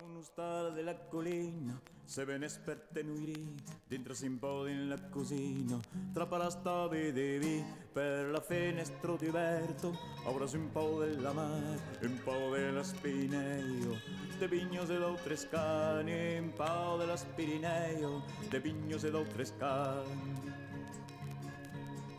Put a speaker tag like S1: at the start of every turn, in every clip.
S1: uno stare della collina, se ve ne spertenuiri, dentro si impodi in la cosina, tra parasta vedevi, per la fenestro diverto, ora si un po' della mare, un po' della Spineo, de Pignos e d'altre cani, un po' della Spirineo, de Pignos e d'altre cani.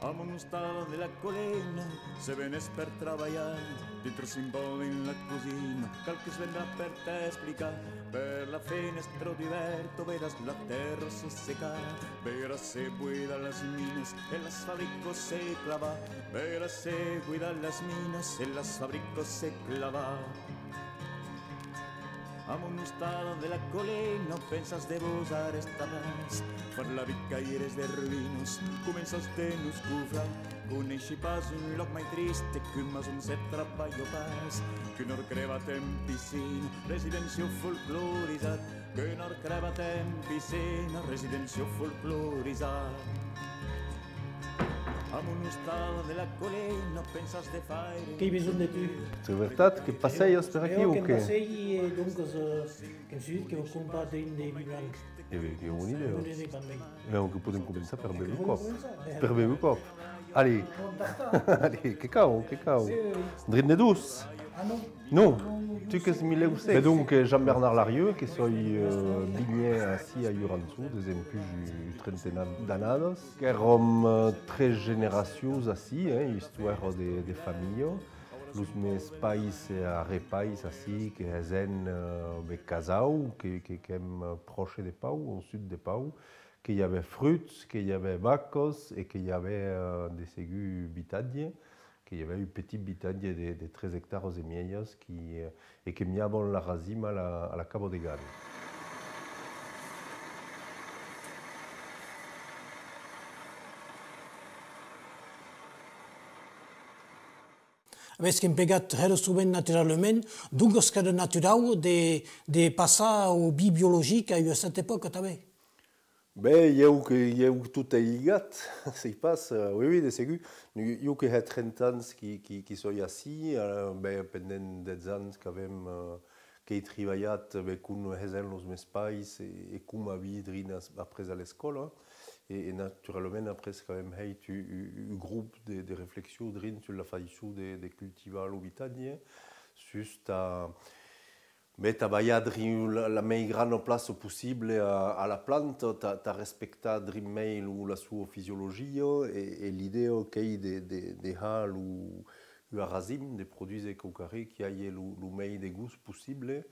S1: Amo non stava nella collina, se ve ne per lavorare, dentro si impone in la cucina, qualche svendrà per te esplicare, per la finestra diverto, verás la terra se seca, verás se guida las minas, e las fabrico se clava, verás se guida las minas, e las fabrico se clava. Amo un estado de la colina, pensas de usar esta paz, per la vida y eres de ruinos, comenzaste nos cufra, coneixi pas un lloc mai triste, que mas un set treballo pas, que no creva en piscina, residència folcloritzat, que no creva en piscina, residència folcloritzat. Amo un estado de la colina, pensas de fare.
S2: Che hai bisogno tu?
S3: C'est verdad que passeios per aquí o
S2: Che
S3: che?
S2: passei e dunque che si che ho comprato in dei blanc.
S3: Che un'idea.
S2: Non ne parli.
S3: E anche podem começar per beber o
S2: Podem
S3: copo.
S2: começar, é.
S3: Per beber o copo. Allez, allez, que cau, que cau. Drinne dus.
S2: Ah non?
S3: Non, tu que se mille usted. Mais donc Jean-Bernard Larieux, que soy bigné así a Yuranzu, des empuj trentena d'anados, que eram tres generacions así, histoire de famille. Los meus pais e a repais así, que esen casau, que hem proche de Pau, au sud de Pau, que y avait fruits, que y avait vacos et que y avait des ségus bitadie, qu'il y avait eu petit bitadie de 13 hectares et mieias et que miavon la razim à la Cabo de Gane.
S2: Avessi impiegato era strumento naturalmente, dunque era naturale di passare au biologique a cette époque també.
S3: Ben, il y a eu tout ligat, c'est pas, oui, de ségur. Il y a eu 30 ans qui sont ici, ben, pendant des ans qu'avem qui travaillé avec nous dans mes pays et comme ma vie après à l'école. Et naturellement, après, quand même, il y a eu un groupe de réflexions sur la façon de cultiver l'habitat, juste à travailler la meilleure grande place possible à la plante, à respecter la sua physiologie et l'idée qu'il y ait des hal ou un racine, des produits éco-carrés qui aient le meilleur des goûts possible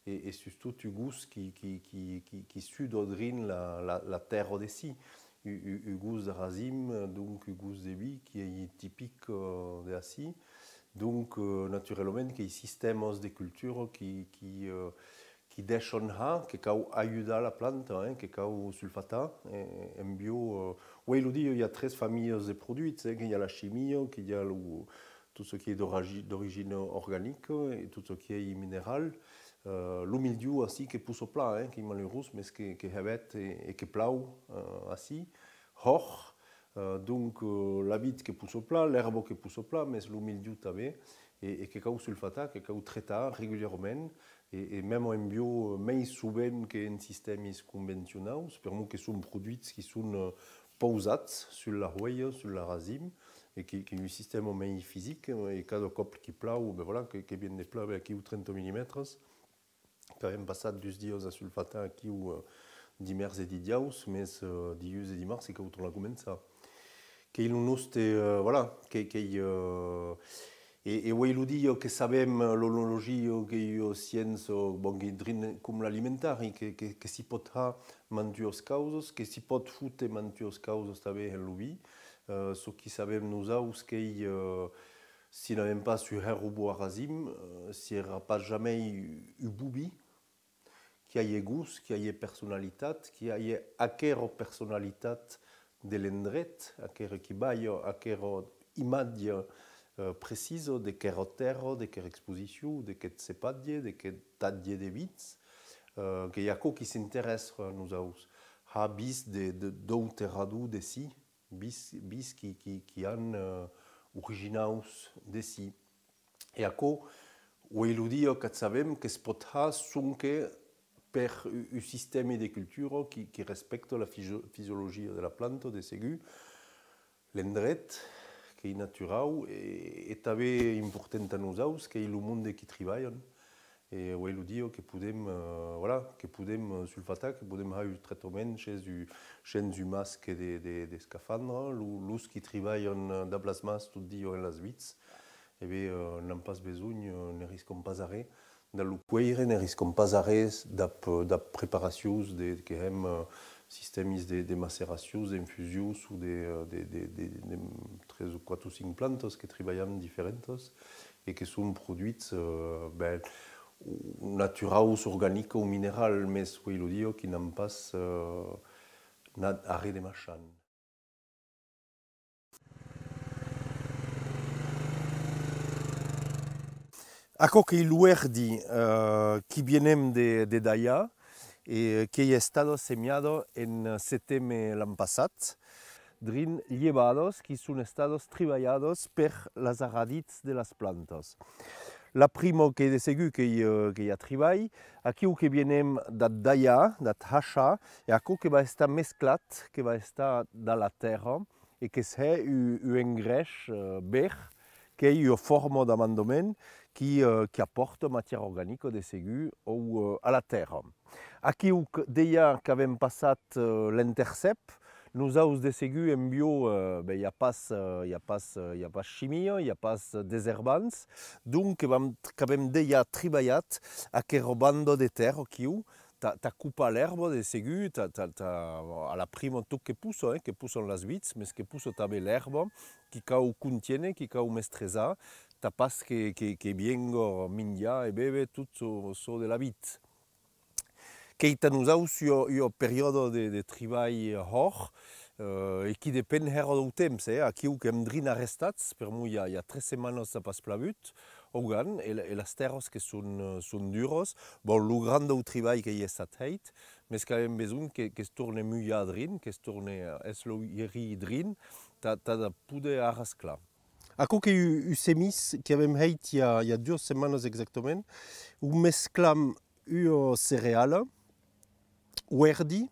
S3: et surtout du goût qui suit la terre d'ici. Un goût de racine, donc un goût de vie qui est typique d'ici. Donc, naturellement, il y a des systèmes de culture qui déchonnent, qui aident la plante, qui ont sulfata. En bio, oui, il y a 13 familles de produits. Il y a la chimie, il y a tout ce qui est d'origine organique et tout ce qui est minéral. Le mildiou aussi qui pousse au plat, qui est malheureux, mais qui est et qui plau aussi. Hors. Donc la vite qui pousse au plat, l'herbe qui pousse au plat, mais le mildiou també, et qui a sulfata, qui a traité régulièrement, et même en bio, mais souvent qu'en système conventionnel, per nous que sont produits qui sont posés sur la rouille, sur la racine, et qui est un système mais physique, et cada cop qui plau, ben voilà, qui vient de pleuvoir aquí 30 mm, quand même passé 2 dies à sulfata aquí ou dimarts et didiaus, mais dius et dimarts, c'est quand on a commencé. Que il nous voilà et oui il dit que savem l'onologie que science bon comme l'alimentari que si pot ha mantuos causes que si pot fute mantuos causes també en l'ubi ce qui savem nous aus que si n'avem pas sur herbo a razim si era pas jamais u bubi qui a goût qui a personnalité qui a aquero personnalité de l'endret, qui baille, imatge précise de quelle terre, de quelle exposition, de quelle cepadie, de quelle tadie de vits, qu'il y a qui s'intéresse nous aus. Ha bis d'autres radou de si, bis qui han originaus de si. Et à quoi où il dit que savem que spot ha sont que per un système de culture qui respecte la physiologie de la plante, de ségu, l'endret, qui est naturel, et també important a nosaltres, que est le monde qui travaille. Et ouais, le dire que podem, que podem sulfatar, que podem faire un traitement chez un masque des scaphandres, l'us qui travaillent dans plasmas tout dia en les vitres, et bien, n'en pas besoin, ne risquons pas arrêt. Dans le cuir, ne risquons pas arrêt de préparation de systèmes de macération, d'infusions ou de 3 ou 4 ou 5 plantes qui travaillent différentes et qui sont produites naturels, organiques ou minérales, mais oui, le dire qui n'en pas arrêt de machin. Ako que luerdi que vienem de Daya y que ha estado sembrado en septiembre l'any passat, drin llevados que son estados treballados per las arradits de las plantas. La primo que de segur que hi ha treball, aquí que vienem de Daya, de Hasha, i aquí que va estar mesclat, que va estar de la terra i que és un engreix verd, que és una forma d'amendament qui apporte matière organique de segur à la terre. Aquí deia que avem passat l'intercept, nosaltres de segur en bio hi ha pas chimie, hi ha pas desherbants, donc que avem deia treballat aquest bando de terra aquí, ta coupa l'herbe de segur, a la prima tot que poussen les vitres, mais que pousse també l'herbe, qui cau contiene, qui cau mestresa, ta pas que venga minja e bebe tot so de la vitre. Que nosaltres hi ha un període de treball hort, i qui depèn del temps. Aquí que hem drin arrestats, per mi hi ha 3 setmanes de pas plavut, i les terres que són dures, el gran del treball que hi ha estat fet, més que hem besoin que es torni mullar drin, que es torni esloirir drin, t'ha de poder arrasclar. Ako que un semis que avem fet hi ha 2 setmanes exactament, un mesclam un cereal, verdi,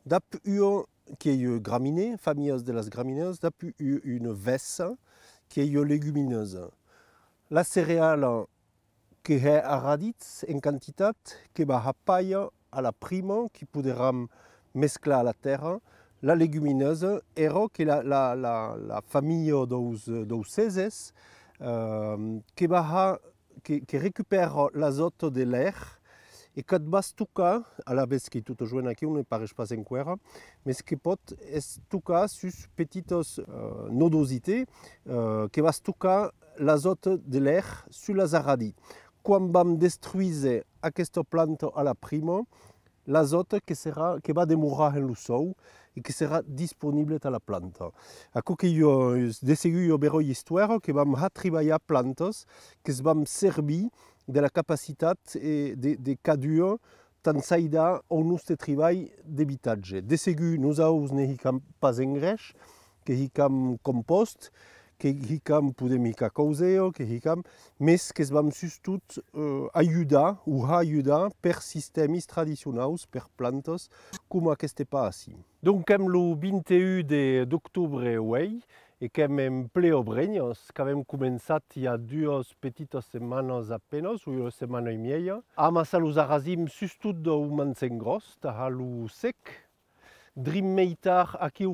S3: dap un qui est graminé, famille de las gramineuse, dap une vesse qui est légumineuse. La céréale qui est arradits en quantité, qui va appayer à la prima, qui pourra mescler à la terre, la légumineuse, et qui est la famille dos céses, qui récupère l'azote de l'air, et que va stocker, à la vez que tout joint aquí, on ne paraît pas encara, mais ce qui peut stocker sur petites nodosités, qui va stocker l'azote de l'air sur les arradis. Quand on détruire cette plante à la prima, l'azote qui va demeurer dans le sol et qui sera disponible à la plante. Ako que de segur hi ha histoire que vam travailler plantes qui vam servir de la capacité de caduer tant saïda au nostre treball d'habitatge. De segur, nosaltres ne hi pas engreix, que hi compost, que hi podem hi causeo, que hi mais que es vam sustot ajudar per sistemes tradicionals, per plantes, com aquest pas així. Donc, hem el 21 d'octubre uei, et que hem ple obrenyos, que hem començat hi ha 2 petites setmanes apenas, o una setmana i meia. Amassar los arrasim sustot d'un mansen gros, tahal sec. Drim meitar aquí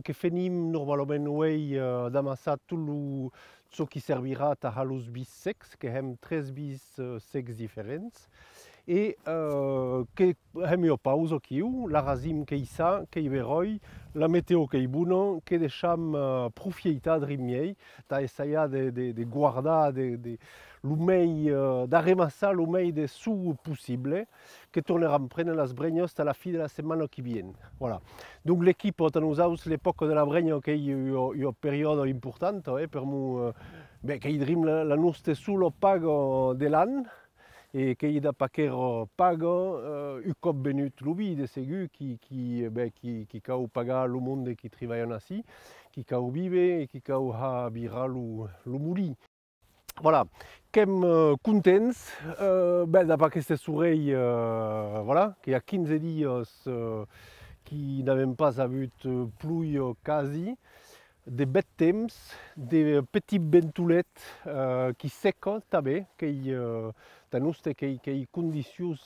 S3: que fenim normalment uei d'amassar tot el que servirà tahal los bis secs, que hem 3 bis secs diferents. Et que hem eu pausa aquí, l'arrasim que hi sa, que hi veroi, la météo que hi bona, que deixam profietar d'rimiei, ta essaia de guardar, l'humei, d'arremassar l'humei de su possible, que torneram prendre les brenyes a la fi de la setmana qui vient. Voilà. Donc l'équipe a nosaltres l'époque de la brenya que hi ha una pèriode important, per mi, que hi drim la nostra solo paga de l'any, et que hi ha paquer paga un cop venut l'ubi de segur qui cau pagar le monde qui treballa així, qui cau vive et qui cau virar le molí. Voilà, qu'em contents d'avoir aquestes oreilles, voilà, qu'il y a 15 dies qui n'avaient pas vu pluie quasi, des bêtes temps, des petites bentoulettes qui sequent també, qui ont conditions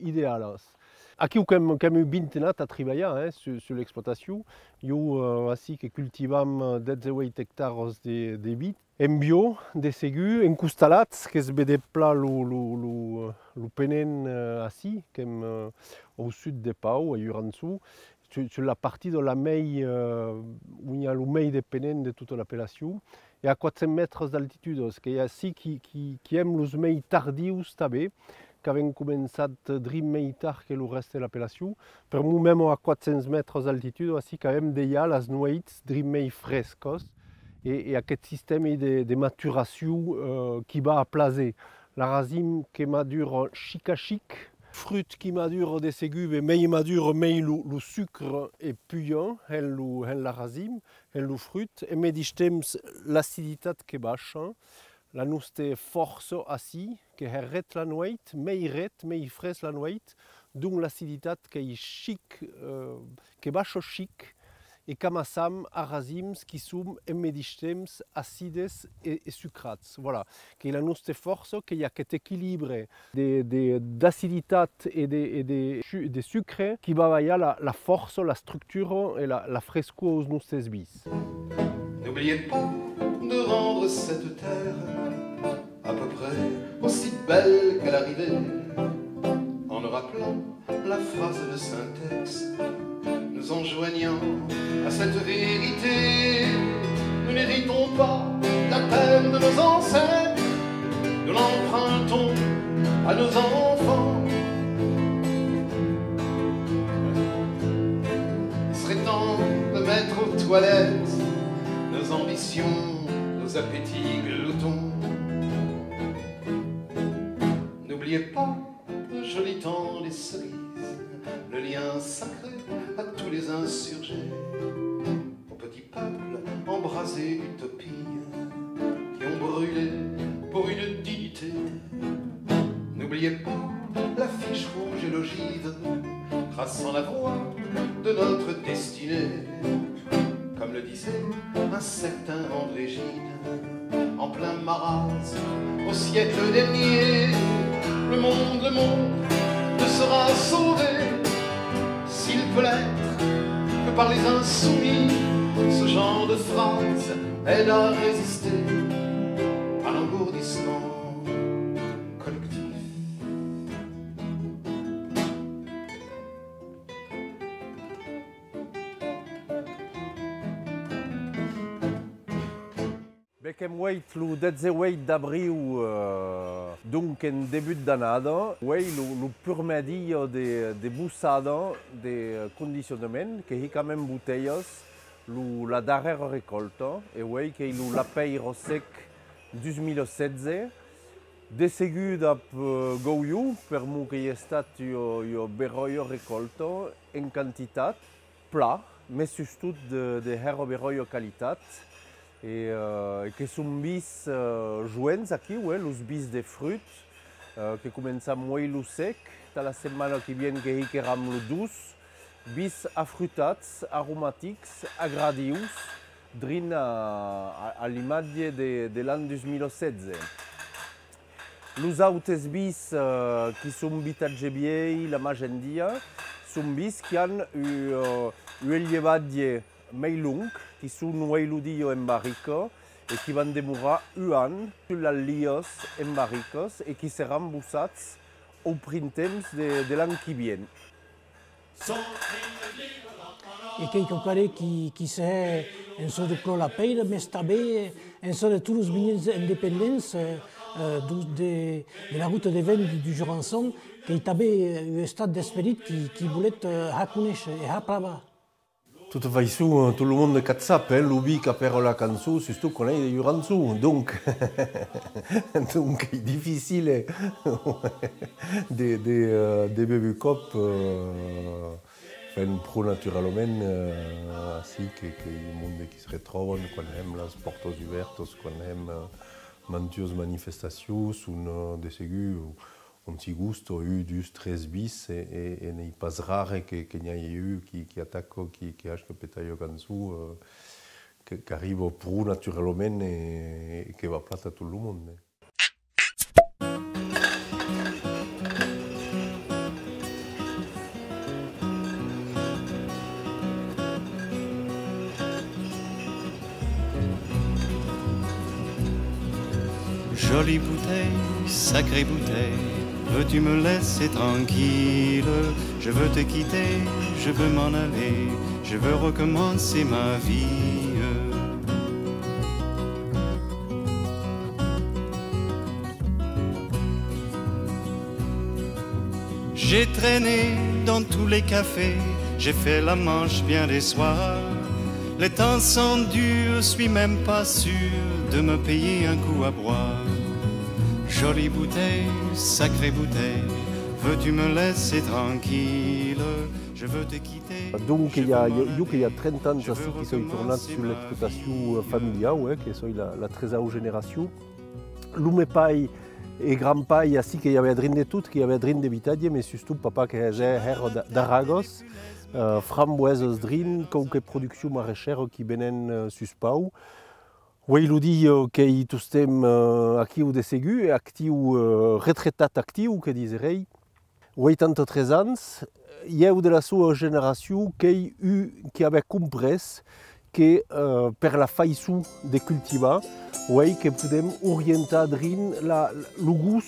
S3: idéales. Aquí hem eu 20 ans à travailler sur l'exploitation. Nous aussi cultivons 18 hectares de vides. En bio, de segur, en costalats, que es vede pla lo penen així, que au sud de Pau, a Jurançu, sur la partie de la mei, où il y a le mei de penen de toute l'appellation, et à 400 mètres d'altitude, que hi ha així qui aiment els mei tardius també, que havien començat a drim mei tard que el reste de l'appellation, per moment a 400 mètres d'altitude, així que hem d'hi ha les nuits drim mei frescos, et aquest système de maturation qui va à placer. La racine qui madure chic à chic, fruit qui madure de segur, mais madure mais le sucre est puant, la racine, le fruit, et mais temps l'acidité qui baisse, la nostra force assis, qui arrête la nuit, mais fraise la nuit, donc l'acidité qui est chic, qui baisse chic, et camassam a racines qui sont temps acides et sucrats. Voilà, qui est la nostra force, qu'il y a cet équilibre d'acidité et de sucre qui va avoir la force, la structure et la fresceur aux nostres bis.
S4: N'oubliez pas de rendre cette terre à peu près aussi belle qu'à l'arrivée, en nous rappelant la phrase de Syntex, nous enjoignant à cette vérité. Nous n'héritons pas la terre de nos ancêtres, nous l'empruntons à nos enfants. Il serait temps de mettre aux toilettes nos ambitions, nos appétits gloutons. N'oubliez pas le joli temps des cerises, le lien sacré à tous les insurgés, aux petits peuples embrasés d'utopie, qui ont brûlé pour une dignité. N'oubliez pas l'affiche rouge et l'ogive, traçant la voie de notre destinée, comme le disait un certain André Gide, en plein marasme au siècle dernier. Le monde ne sera sauvé, s'il peut l'être, que par les insoumis. Ce genre de phrase aide à résister à l'engourdissement collectif.
S3: Hem weit lo 18 d'abril, donc en début d'annada, lo permedi de bussada de conditionnement, que hi quand même bouteilles, la darrera recolta, e que lo lapeiro sec 2016, de segur d'ap gouiu, per mo que hi ha estat jo beroio recolta en quantitat, pla, mais surtout de herro beroio qualitat, et que sont bis joints aquí, los bis de fruits, que commencent à mouiller le sec, dans la semaine qui vient que hi ram le douce, bis afrutats, aromatiques, agradius, drin à l'image de l'an 2016. Los autres bis qui sont bitatge biei, la magendia, sont bis qui ont eu elevadie meilung, qui sont noyeludillo en barrica et qui vont demeurer un an sur la lios en barricos et qui seront bussats au printemps de l'an qui vient.
S2: Et quelqu'un qui sait un sort de clolapeire, mais també un sort de tous les vignes indépendants de la route de vent du Jurançon, qui avait un stade d'esprit qui voulait reconnaître et apprendre.
S3: Toute façon, tout le monde sap, l'ubi qui a perdu la cançon, surtout qu'on est de Jurançu. Donc, c'est difficile de beber cop pro naturalment ainsi que le monde qui se retrouve quand aime les portes ouvertes, quand aime mantuos manifestations sont des ségus un petit gusto eu du 13 bis et n'est pas rare qu'il y ait eu qui attaque qui achète pétaille gansu qui arrive au prou naturellement et qui va plaire à tout le monde.
S5: Jolie bouteille, sacrée bouteille, veux-tu me laisser tranquille? Je veux te quitter, je veux m'en aller, je veux recommencer ma vie. J'ai traîné dans tous les cafés, j'ai fait la manche bien des soirs. Les temps sont durs, je suis même pas sûr de me payer un coup à boire. Jolie bouteille, sacrée bouteille, veux-tu me laisser tranquille? Je veux te quitter.
S3: Donc il y a 30 ans qui sont tournés sur l'exploitation familiale, ouais, qui sont la 13e génération. L'umepai et grand-pai, ainsi qu'il y avait drin de tout, qu'il y avait drin d'habitagie, mais surtout papa qui était d'Aragos, framboises drin, quelques productions maraîchères qui venaient suspau. Oui, il dit qu'il tous tem actiu de ségu et actiu retraitat actiu, que dirait. 83 ans, il y a de la sua génération qui avait compris que per la faïsou de cultivar, oui, que podem orientar drin le goût,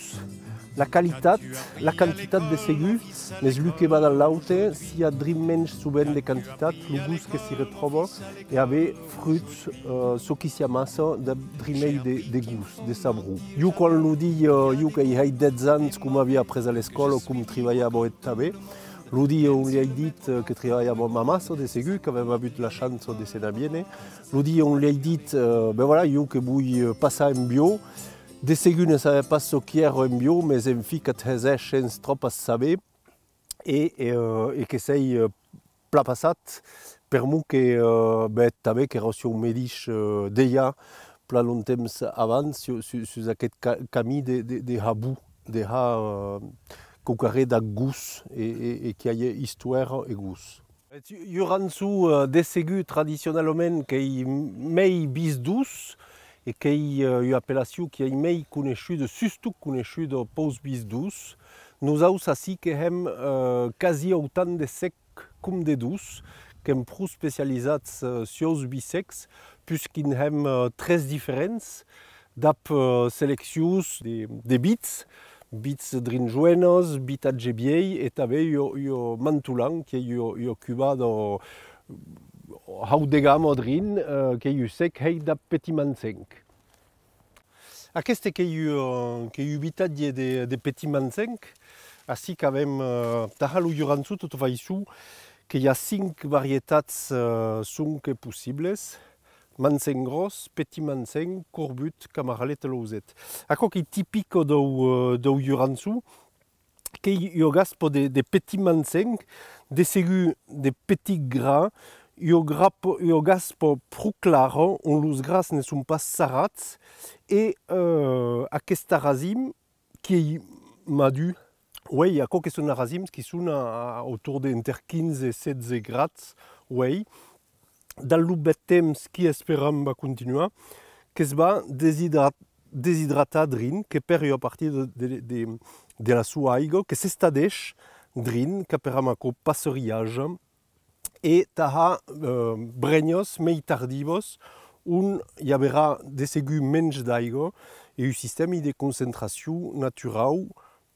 S3: la qualité, la quantité de ségu, mais lui qui va dans l'aute, s'il y a drin menys souvent de quantité, le goût que s'y retrouve et avec fruits, ce qui s'y amasse de drinei de goût, de sabrou. Yo quand nous dit qu'il y a 10 ans, comme avait après à l'école, comme travaillait à Boettabe, lui dit on lui a dit que travaillait à maman de ségu, qui avait eu la chance de s'énabier. Lui dit on lui a dit ben voilà, yo que vous passez en bio. Des ségus ne savaient pas ce qui era en bio, mais en fi que faisait chance trop à saber et que c'est plat passat per moi que ben t'avais que reçu un médic déjà plat longtemps avant sur aquest camí de habou de cocaré da gous et qui a histoire et gous. Il y aura sous des ségus traditionnellement qui mei bis douce et qui a une appellation qui est mai connue de surtout connue de pause bis douce. Nous avons aussi que hem quasi autant de sec comme de douce, qui sont plus spécialisés sur les bisex, puisqu'ils ont 13 différences d'après sélection des bits drinjuenos, bits adjebiei, et avec le mantulang qui est au Cuba dans haut de gamme drin, qui est sec, hei da petit mansenc. Aquest que est habitatge de petit mansenc, ainsi qu'avem tahalo yuransu tout faisou, qu'il y a 5 variétés sont possibles. Mansenc gros, petit mansenc, corbut, camaralette lauzet. Ako qui est typique do yuransu, qu'il y a des petits mansenc, des ségus, des petits gras. Io gaspo plus claro, on los gras ne sont pas sarats et aquesta racime qui est madu, oui, il y a quelques racines qui sont autour d'entre 15 et 16 grats, oui. Dans le temps qui espérons va continuer, que se va déshydrater drin, que perd à partir de la sua aigua, que s'estadeix drin, que per un passerillage. Et taha bregnos mei tardivos on y aura des ségus menys d'aigua et un système de concentration naturelle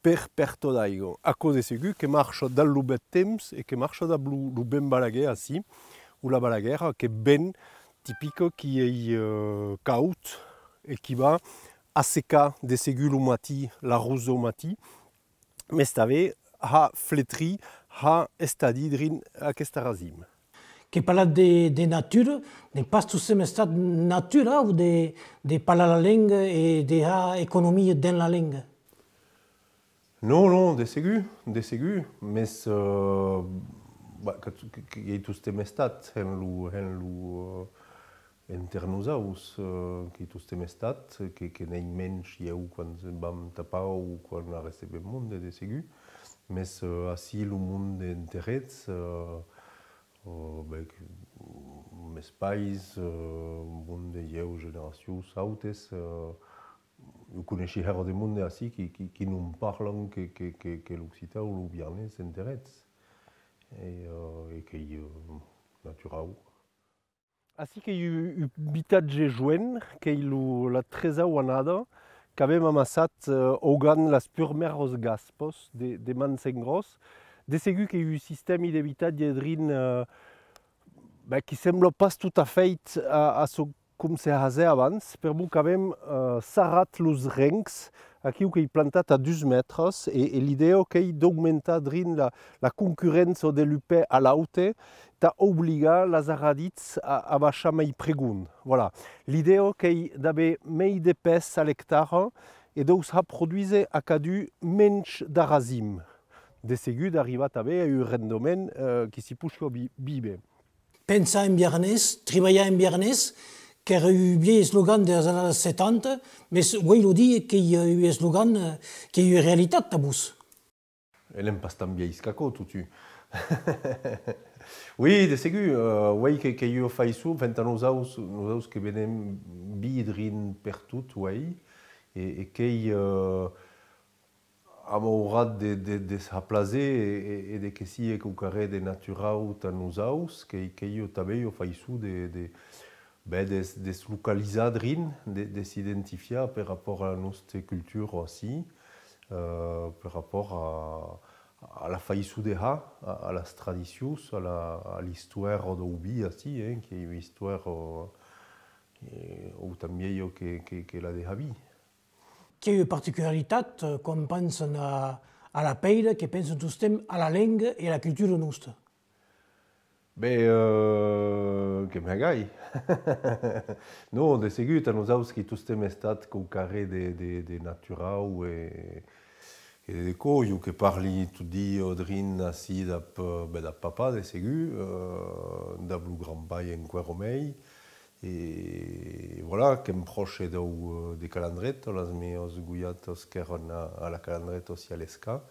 S3: per perto d'aigua. À cause des ségus qui marchent dans le bon temps et qui marchent dans le ben balaguer aussi, ou la balaguer qui est ben typique qui est caout et qui va assécher des ségus le matin, la rose au matin, mais c'est ha flétri, ha estadi drin aquesta racime.
S2: Que parla de nature, de pas tout ce mestat nature ou de parler la langue et de la économie dans la langue?
S3: Non, des ségus, mais il y a tous ces mestats, inter nosaus, que tous tem estat, que n'ei menys ieu quan vam tapau ou quan a recebem monde de segur, mais así lo monde enterrets, mes pais, monde ieu generacions autes, eu coneixi hera de monde así qui non parlen que l'occità ou lo biarnès enterrets, et que naturau.
S6: Assim que o habitatge joen, que la treza anada, que avem amassat ogan las purmeros gaspos de Mansengros, de segur que o sistema d'habitatge drin qui sembla pas tot a fait a com se hasé abans, per mo que avem sarat los rencs, aquí que he plantat a 2 metres, et l'idea que d'augmentar drin la concurrència de l'UP a l'aute, t'a obligat les aradits a baixar mai pregun. Voilà. L'idea que d'haver mai de pes a l'hectare et doncs ha produise a cadu menys d'arazim. De segur d'arribar també a un rendement qui s'hi puixo vive.
S2: Pensar en biarnès, treballar en biarnès, que era un vieil slogan des années 70, mais oui, il dit qu'il y a eu un slogan qui est une réalité à Bous.
S3: Elle n'aime pas tant bien Iskako, tout tu. Oui, de segur, oui, que eu fait ça, enfin, nous avons que venem bidrin per tout, oui, et que amourat de sa place et de que si que carré de naturau ta nous avons que eu també fait ça de se localiser drin, de s'identifier par rapport à notre culture aussi, par rapport à la faïsou de à la traditions, à l'histoire d'Oubi aussi, qui est une histoire où tambien que la de Habi.
S2: Qui a une particularité, qu'on pense à la peire, que pense tous à la langue et à la culture nostra.
S3: Que m'agaille. Non, de segur, nous avons que tous tem estat qu'au carré de naturau et de coio que parli tout dit drin así da papa de segur, da blu grand-pai en Quaromei, et voilà, que m'proche de calandret, las meus guiatos qu'eran a la calandret aussi à l'esca.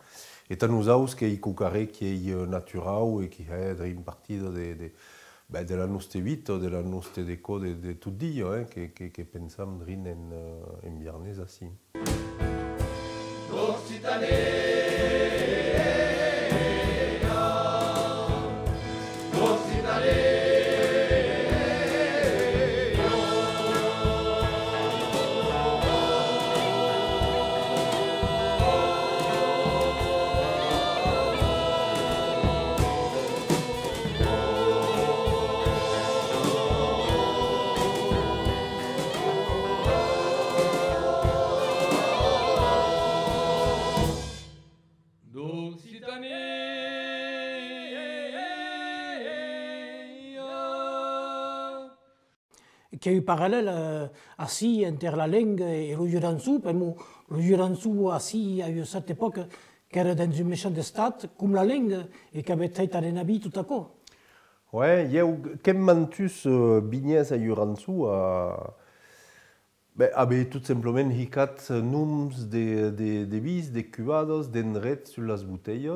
S3: Et nous avons que i carré qui est naturau et qui est drin partida de la nostra vita, de la nostra deco de tout dia, que pensam drin en biarnès así.
S2: Qu'il y a eu parallèle assis entre la langue et le Jurançou. Le Jurançou assis à cette époque qui était dans une méchante état comme la langue et qui avait été à l'enabit tout à coup.
S3: Ouais, il y a quel mantus bignès à Jurançou avait tout simplement hicat noms de vis, de cubados, d'enrets sur les bouteilles.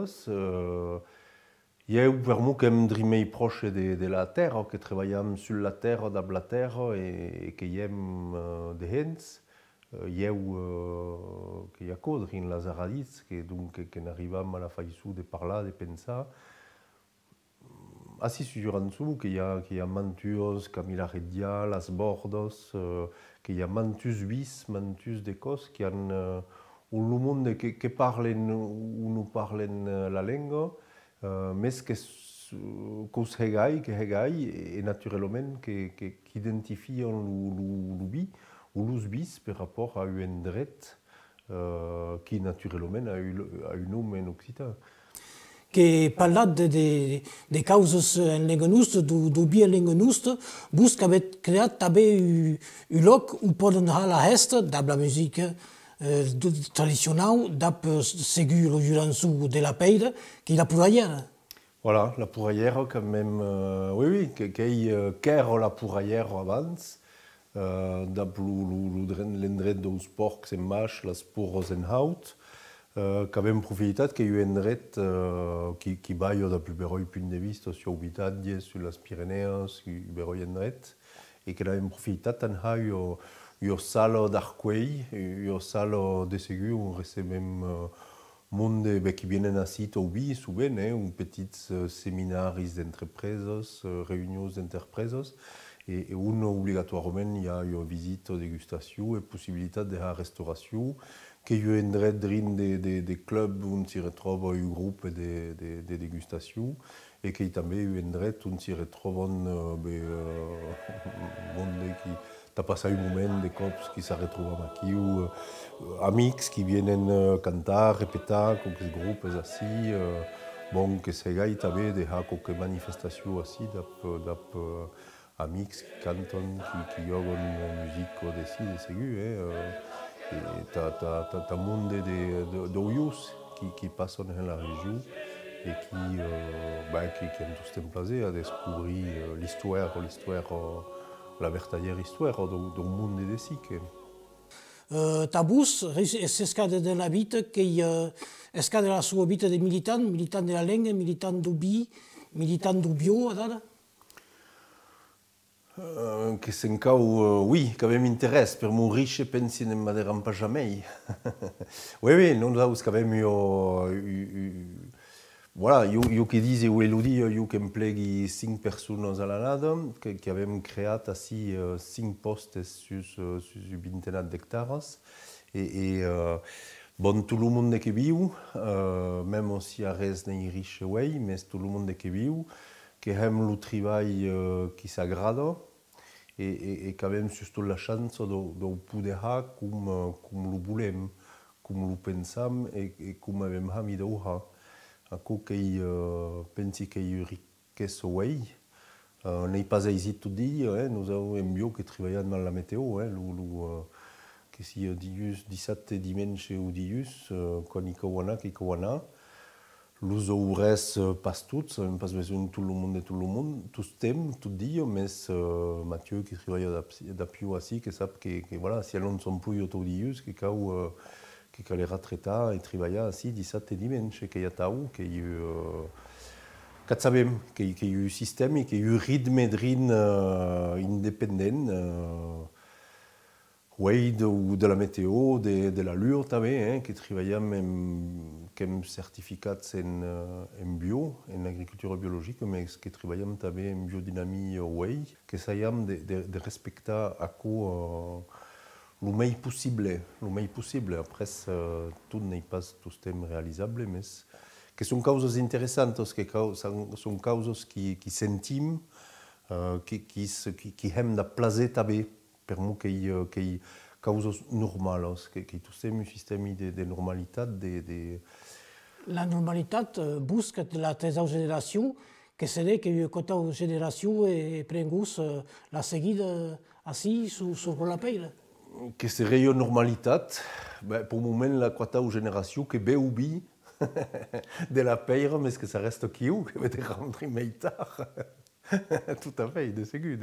S3: Il y a eu pour moi comme drimei proche de la terre, que travaillons sur la terre, dans la terre, et que y aime des hens. Il y a eu qu'il y a codre in las aradits, que donc que n'arrivons à la faïsou de parler, de penser. Assis sur Jurançou, qu'il y a mantuos, Camila Redia, las bordos, qu'il y a mantus vis, mantus d'Écosse, qui ont un monde que parlent ou nous parlent la langue. Mais que hegai et naturellement qui identifient l'ubi ou l'usbis par rapport à un dret qui naturellement a un nom en occitan.
S2: Que parlat de causes en langue nostra, d'ubi en langue nostra, vos avez creat també un lloc où poden anar la resta de la musique tradicional, d'ap segur le Jurançou de la peire, qui la pouraillera.
S3: Voilà, la pouraillère quand même, oui, qui la pouraillère abans, l'endret dos porcs en mâche, les porcs en haut, quand même profitat qu'il y a un endret qui baille de plus beroi point de vista sur l'habitat, sur les Pyrénées, sur beroi endret, et qu'il a même profitat en haut, il y a salle d'arcueil, il y a salle de ségur, on reste même monde qui viennent ici au BI, souvent, un petit séminaire d'entreprises, réunions d'entreprises, et on obligatoirement il y a une visite, dégustation et possibilité de la restauration, qu'il y a un endret des clubs où on s'y retrouve un groupe de dégustation, et qu'il y a un endret où on s'y retrouve un monde qui t'as passé un moment des cops qui se retrouvent aquí ou amis qui viennent cantar, répéter, quelques groupes ainsi. Bon, que c'est gay, t'avais des quelques manifestations aussi amis qui cantent, qui jouent une musique au-dessus des ségus. Et t'as un monde d'oyus qui passent dans la région et qui ont tous emplacés à découvrir l'histoire, la vertaillère histoire du monde de sic.
S2: Tabus, escada de la vida, que escada la sua vida de militant de la langue, militant du bi, militant du bio,
S3: que c'est un cas oui, quand même intéresse. Pour mon riche, pense ne me pas jamais. oui, nous avons quand même voilà, io che dice o Elodie, io che impleghi 5 personnes à la nada, che avevamo creato assi 5 postes su un vingtaine d'hectares. Et bon, tout le monde qui viu, même si a res nei riche way, mais tout le monde qui viu, qui aime le travail qui s'agrada, et quand même surtout la chance de pouvoir comme le voulem, comme le pensam, et comme avem hamid oha. Ako que pensi que y riquesse way, n'est pas ici tout dit, nous avons un bio qui travaille dans la météo, que si dius 17 dimanche ou dius, quand il kawana, les ouvres passent toutes, pas besoin de tout le monde, tous thèmes, tout dit, mais Mathieu qui travaille d'appui aussi, qui sait que voilà, si elles ne sont plus autodius, que quand que les retraités et travaillent ainsi 17 dimanche, qu'il y a taou, qu'il y a sabem, qu'il y a un système et qu'il y a un rythme indépendant, de la météo, de l'allure, qui travaillent même comme certificat en bio, en agriculture biologique, mais qui travaillent en biodynamie, que ça y a de respecter à quoi le meilleur possible. Après, tout n'est pas tout thème réalisable, mais que sont causes intéressantes, que sont causes qui s'intiment, qui aiment la plaisir taber, pour moi, qui causes normales, qui tout un système de normalité.
S2: La normalité busque la troisième génération, que c'est que la génération et prengus la seguida assis sur la pelle.
S3: Que serait une normalité, pour le moment, la quatrième génération qui béoubit de la paire, mais que ça reste qui va être rentré tard. Tout à fait, de ségur.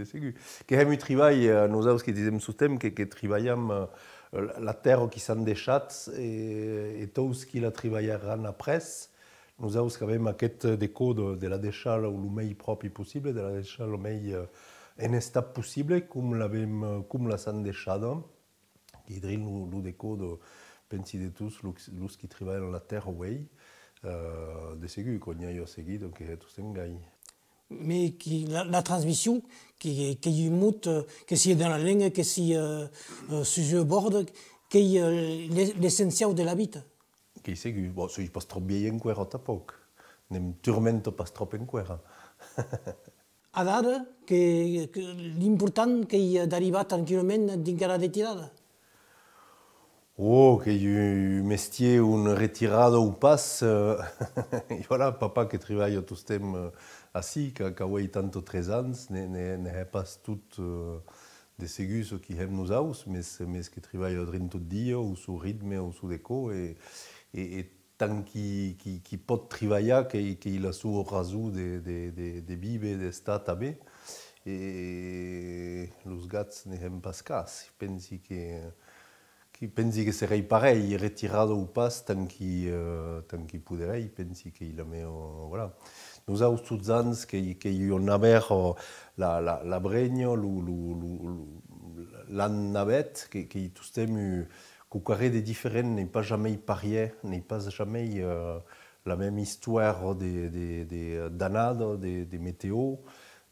S3: Que hem travail, nous avons qui disons sous thème que travaillons la terre qui s'en déchate et tous qui la travailleront après. Nous avons quand même quête des codes de la décharge le meilleur propre possible, de la décharge le meilleur en état possible, comme la s'en déchade. Qui drill le déco de pensi de tous los qui travaillent dans la terre way de ségur qu'on y a eu seguido donc tout un gars.
S2: Mais la transmission qui mute que si dans la ligne que si sur le bord qui l'essentiel de la vie.
S3: Qui ségur bon si pas trop bien encore tampoc. Nem turmento pas trop encore.
S2: Adara que l'important que d'arriver tranquillement d'encara retirada.
S3: Oh, qu'il y a un métier ou une retirada ou passe, voilà, papa qui travaille tout ce temps assis, qui a tant de 13 ans, n'est pas tout des ségus qui aiment nous mais qui travaille tout le dia, ou sous rythme, ou sous déco, et tant qu'il peut travailler, qu'il a su raso de bibe, de stat també. Et los gats n'aiment pas cas. Pensi que serait pareil, retirado ou pas, tant qu'il pourrait, pensi qu'il a mis, voilà. Nous avons tous ans qu'il y a la bregno, l'an navet, qui tous tem cucaré de différents, n'est pas jamais pareil, n'est pas jamais la même histoire d'anade, de météo,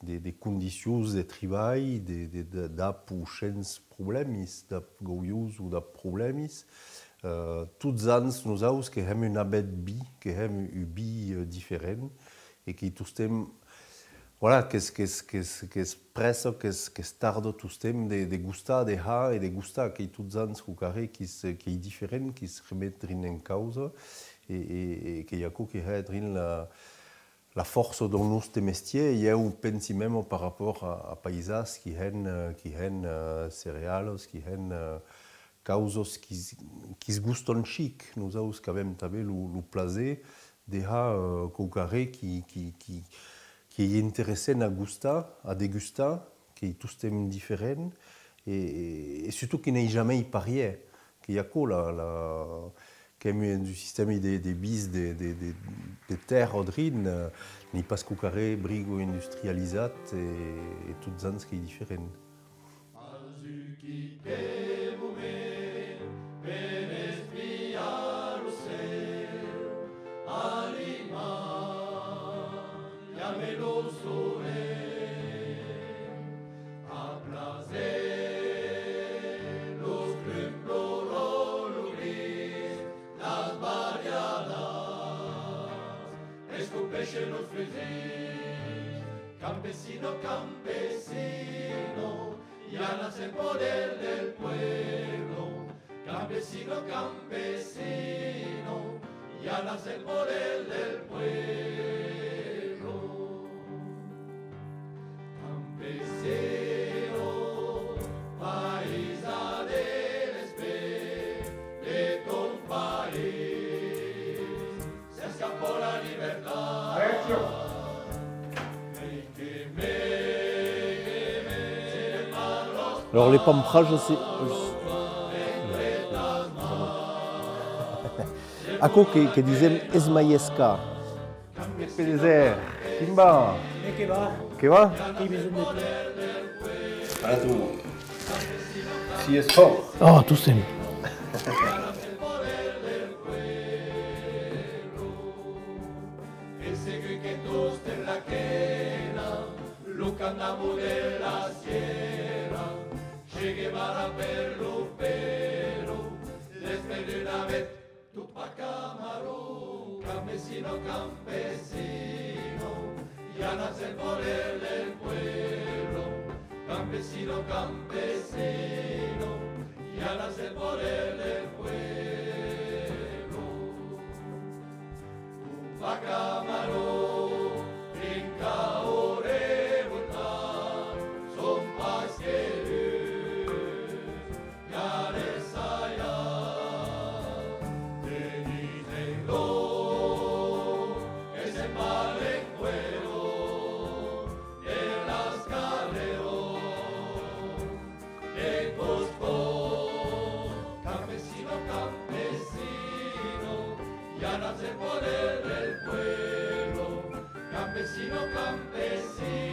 S3: des conditions de travail, d'ap ou chens problèmes, d'ap goius ou d'ap problèmes. Tous ans, nous avons que hem une abet bi, que hem une bi différent, et qui tous tem, voilà, qu'est-ce presso, qu'est-ce tarde tous tem de gusta, de ha et de gusta, qui tous ans cucaré qui est différent, qui se remettent en cause, et qu'il y a quoi qui est la force de nos métiers, il y a un pensi même par rapport à paysages qui ont céréales, qui ont causes qui se gustent chic. Nous avons quand même le plaisir de cucaré qui est intéressé à guster, à déguster, qui est tous différents, et surtout qui n'est jamais pareil. Qu'il y a quoi du système des bis, des terres odrines, n'est pas cucaré, brigo industrialisé et tout ça qui est différent.
S1: Campesino, campesino, ya nace el poder del pueblo. Campesino, campesino, ya nace el poder del pueblo. Campesino, paisa del espejo de ton país, se escapó la libertad.
S6: Alors les pamprages, c'est... Ako que disait Esmaïesca. Pédézer, Kimba. Que va?
S3: Ah, tout. Si es fort.
S2: Oh, tous aiment.
S1: Campesino, campesino, ya nace el poder del pueblo. Campesino, campesino, ya nace el poder del pueblo. Tupac Amaru, brinca orebuta, son pasqueros, ya les allá. El poder del pueblo, campesino, campesino.